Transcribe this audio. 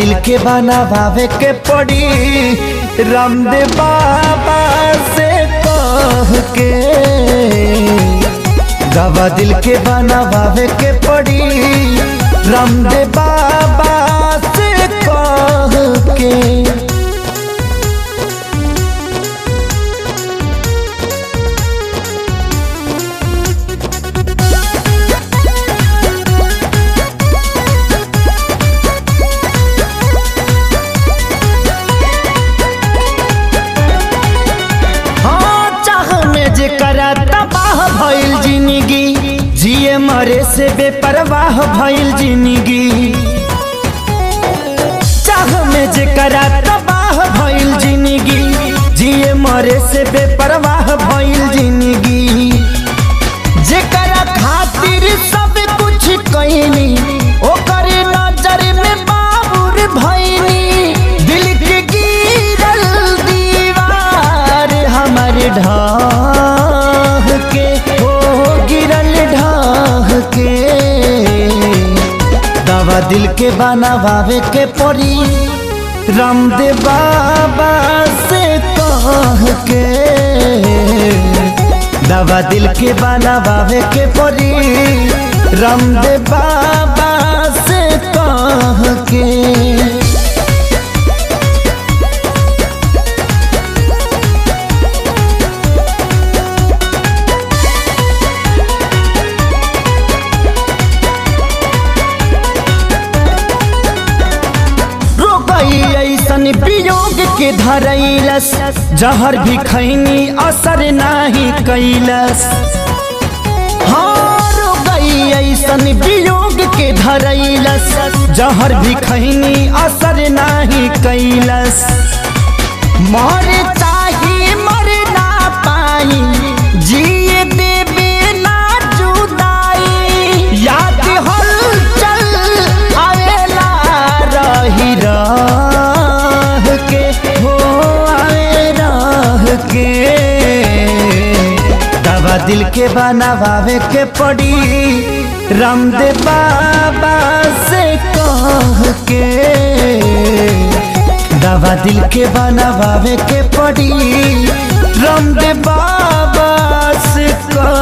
दिल के बनावे के पड़ी रामदेव बाबा से कह के। दवा दिल के बनावे के पड़ी रामदेव बाबा से कह के। तबाह भइल जिंदगी जिए मरे से बेपरवाह भइल जिंदगी। चाह में जेकरा तबाह भइल जिंदगी जिए मरे से बेपरवाह भइल जिंदगी। जेकरा खातिर सब कुछ कइनी ओकर नजर में बाबुर भइनी। दिल के गिरल दीवार हमर ढाह के हो गिरल ढाह के। दवा दिल के बनावे के पड़ी रामदेव बाबा से कह के। दवा दिल के बनावे के पड़ी रामदेव बाबा से कह के। ऐसन वियोग के धरैलस जहर भी खैनी असर नाही कैलस। हार गई ऐसन वियोग के धरैलस जहर भी खैनी असर नाही कैलस। मर चाही मर ना पाई जिए देवे ना जुदाई। याद हलचल आवेला रही राह के हो आवे राह के। दवा दिल के बनावे के पड़ी रामदेव बाबा से कह के। दवा दिल के बनावे के पड़ी रामदेव बाबा से कह